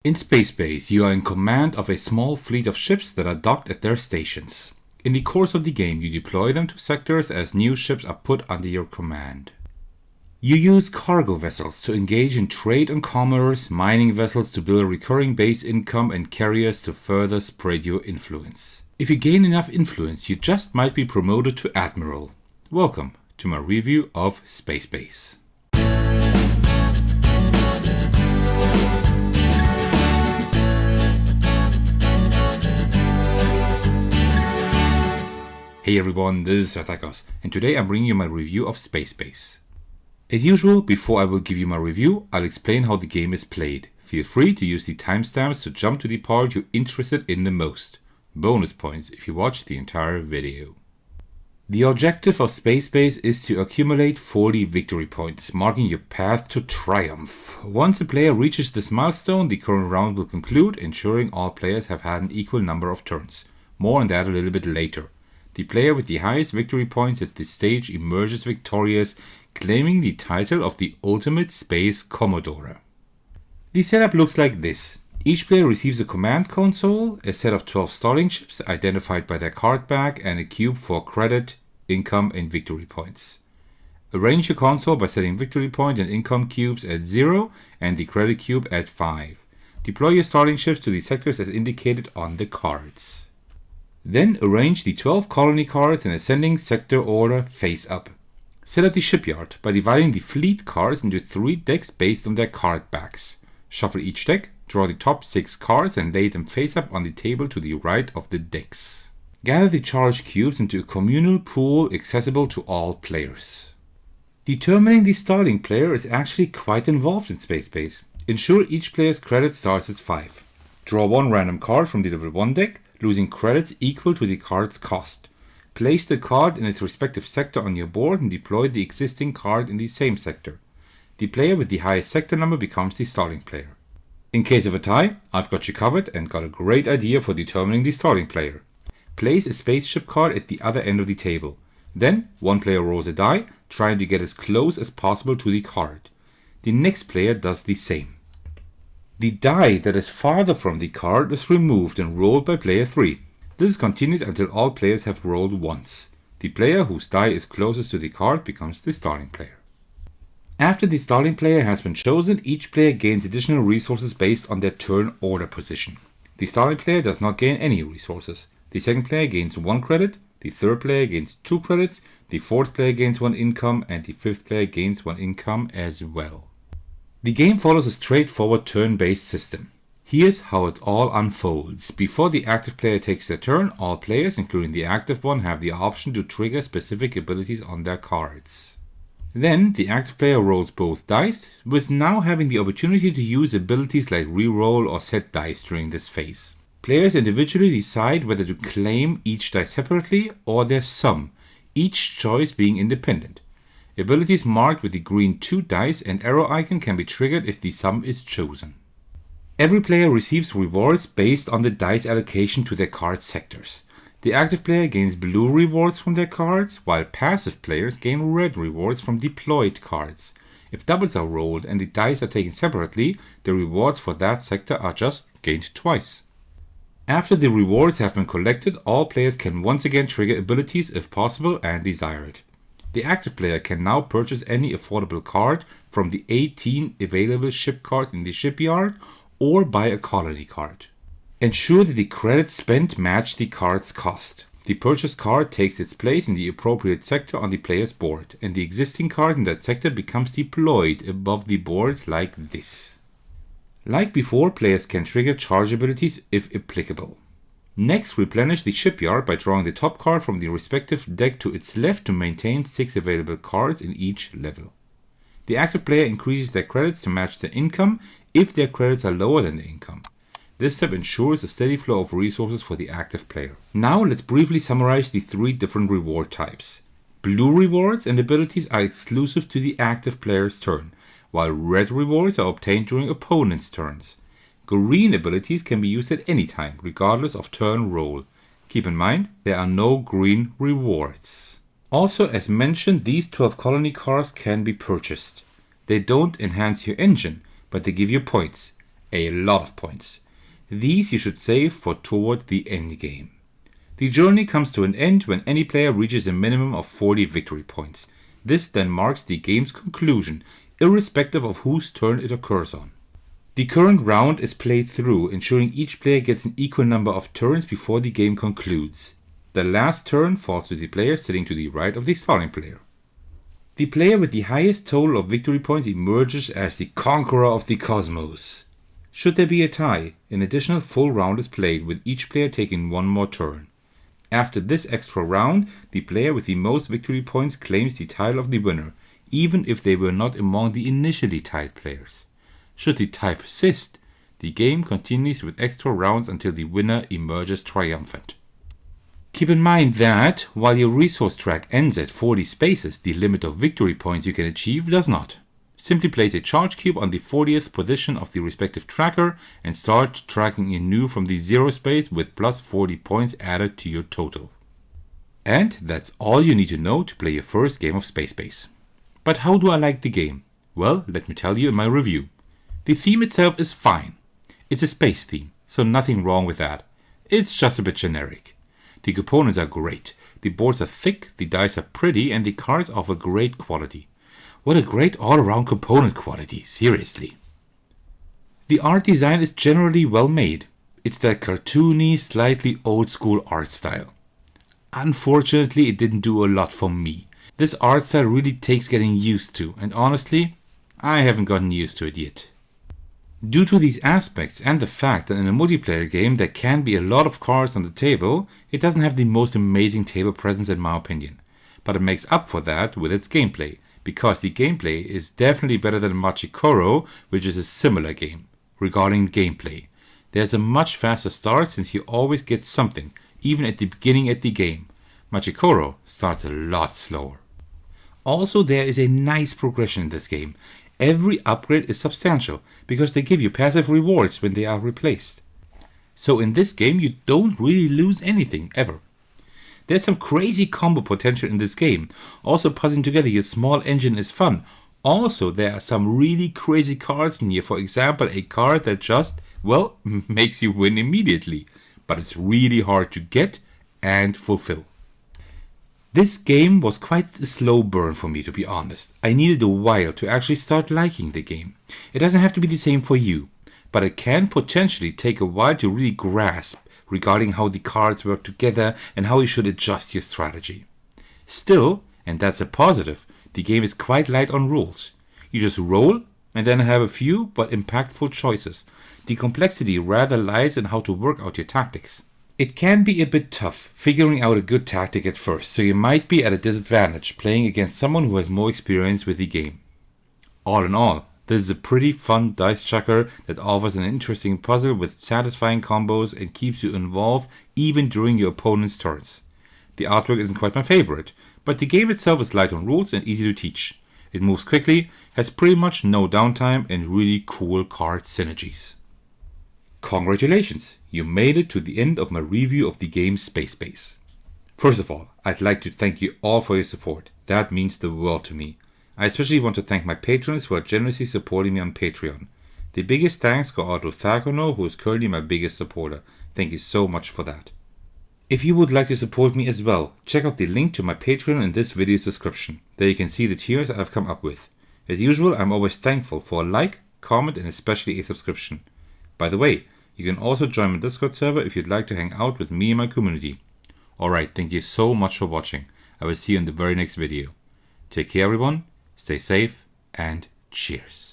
In Space Base, you are in command of a small fleet of ships that are docked at their stations. In the course of the game, you deploy them to sectors as new ships are put under your command. You use cargo vessels to engage in trade on Commodores, mining vessels to build recurring base income, and carriers to further spread your influence. If you gain enough influence, you just might be promoted to Admiral. Welcome to my review of Space Base. Hey everyone, this is Alderac, and today I'm bringing you my review of Space Base. As usual, before I will give you my review, I'll explain how the game is played. Feel free to use the timestamps to jump to the part you're interested in the most. Bonus points if you watch the entire video. The objective of Space Base is to accumulate 40 victory points, marking your path to triumph. Once a player reaches this milestone, the current round will conclude, ensuring all players have had an equal number of turns. More on that a little bit later. The player with the highest victory points at this stage emerges victorious, claiming the title of the ultimate space Commodore. The setup looks like this. Each player receives a command console, a set of 12 starting ships identified by their card back, and a cube for credit, income, and victory points. Arrange your console by setting victory point and income cubes at 0 and the credit cube at 5. Deploy your starting ships to the sectors as indicated on the cards. Then arrange the 12 colony cards in ascending sector order face up. Set up the shipyard by dividing the fleet cards into 3 decks based on their card backs. Shuffle each deck, draw the top 6 cards and lay them face up on the table to the right of the decks. Gather the charge cubes into a communal pool accessible to all players. Determining the starting player is actually quite involved in Space Base. Ensure each player's credit starts at 5. Draw 1 random card from the level 1 deck, losing credits equal to the card's cost. Place the card in its respective sector on your board and deploy the existing card in the same sector. The player with the highest sector number becomes the starting player. In case of a tie, I've got you covered and got a great idea for determining the starting player. Place a spaceship card at the other end of the table. Then, one player rolls a die, trying to get as close as possible to the card. The next player does the same. The die that is farther from the card is removed and rolled by player 3. This is continued until all players have rolled once. The player whose die is closest to the card becomes the starting player. After the starting player has been chosen, each player gains additional resources based on their turn order position. The starting player does not gain any resources. The second player gains 1 credit, the third player gains 2 credits, the fourth player gains 1 income, and the fifth player gains 1 income as well. The game follows a straightforward turn-based system. Here's how it all unfolds. Before the active player takes their turn, all players, including the active one, have the option to trigger specific abilities on their cards. Then, the active player rolls both dice, with now having the opportunity to use abilities like reroll or set dice during this phase. Players individually decide whether to claim each die separately or their sum, each choice being independent. Abilities marked with the green 2 dice and arrow icon can be triggered if the sum is chosen. Every player receives rewards based on the dice allocation to their card sectors. The active player gains blue rewards from their cards, while passive players gain red rewards from deployed cards. If doubles are rolled and the dice are taken separately, the rewards for that sector are just gained twice. After the rewards have been collected, all players can once again trigger abilities if possible and desired. The active player can now purchase any affordable card from the 18 available ship cards in the shipyard or buy a colony card. Ensure that the credits spent match the card's cost. The purchased card takes its place in the appropriate sector on the player's board, and the existing card in that sector becomes deployed above the board like this. Like before, players can trigger charge abilities if applicable. Next, replenish the shipyard by drawing the top card from the respective deck to its left to maintain 6 available cards in each level. The active player increases their credits to match their income if their credits are lower than the income. This step ensures a steady flow of resources for the active player. Now let's briefly summarize the 3 different reward types. Blue rewards and abilities are exclusive to the active player's turn, while red rewards are obtained during opponents' turns. Green abilities can be used at any time, regardless of turn roll. Keep in mind, there are no green rewards. Also, as mentioned, these 12 colony cards can be purchased. They don't enhance your engine, but they give you points. A lot of points. These you should save for toward the end game. The journey comes to an end when any player reaches a minimum of 40 victory points. This then marks the game's conclusion, irrespective of whose turn it occurs on. The current round is played through, ensuring each player gets an equal number of turns before the game concludes. The last turn falls to the player sitting to the right of the starting player. The player with the highest total of victory points emerges as the conqueror of the cosmos. Should there be a tie, an additional full round is played with each player taking one more turn. After this extra round, the player with the most victory points claims the title of the winner, even if they were not among the initially tied players. Should the tie persist, the game continues with extra rounds until the winner emerges triumphant. Keep in mind that, while your resource track ends at 40 spaces, the limit of victory points you can achieve does not. Simply place a charge cube on the 40th position of the respective tracker and start tracking anew from the 0 space with plus 40 points added to your total. And that's all you need to know to play your first game of Space Base. But how do I like the game? Well, let me tell you in my review. The theme itself is fine. It's a space theme, so nothing wrong with that. It's just a bit generic. The components are great, the boards are thick, the dice are pretty, and the cards offer great quality. What a great all-around component quality, seriously. The art design is generally well made. It's that cartoony, slightly old-school art style. Unfortunately, it didn't do a lot for me. This art style really takes getting used to, and honestly, I haven't gotten used to it yet. Due to these aspects and the fact that in a multiplayer game there can be a lot of cards on the table, it doesn't have the most amazing table presence in my opinion. But it makes up for that with its gameplay, because the gameplay is definitely better than Machikoro, which is a similar game. Regarding gameplay, there's a much faster start since you always get something, even at the beginning of the game. Machikoro starts a lot slower. Also, there is a nice progression in this game. Every upgrade is substantial, because they give you passive rewards when they are replaced. So in this game you don't really lose anything, ever. There's some crazy combo potential in this game. Also, puzzling together your small engine is fun. Also, there are some really crazy cards in here. For example, a card that just, well, makes you win immediately. But it's really hard to get and fulfill. This game was quite a slow burn for me, to be honest. I needed a while to actually start liking the game. It doesn't have to be the same for you, but it can potentially take a while to really grasp regarding how the cards work together and how you should adjust your strategy. Still, and that's a positive, the game is quite light on rules. You just roll and then have a few but impactful choices. The complexity rather lies in how to work out your tactics. It can be a bit tough figuring out a good tactic at first, so you might be at a disadvantage playing against someone who has more experience with the game. All in all, this is a pretty fun dice chucker that offers an interesting puzzle with satisfying combos and keeps you involved even during your opponent's turns. The artwork isn't quite my favorite, but the game itself is light on rules and easy to teach. It moves quickly, has pretty much no downtime, and really cool card synergies. Congratulations, you made it to the end of my review of the game Space Base. First of all, I'd like to thank you all for your support. That means the world to me. I especially want to thank my patrons who are generously supporting me on Patreon. The biggest thanks go out to Thakono, who is currently my biggest supporter. Thank you so much for that. If you would like to support me as well, check out the link to my Patreon in this video's description. There you can see the tiers I've come up with. As usual, I'm always thankful for a like, comment, and especially a subscription. By the way, you can also join my Discord server if you'd like to hang out with me and my community. Alright, thank you so much for watching. I will see you in the very next video. Take care everyone, stay safe, and cheers.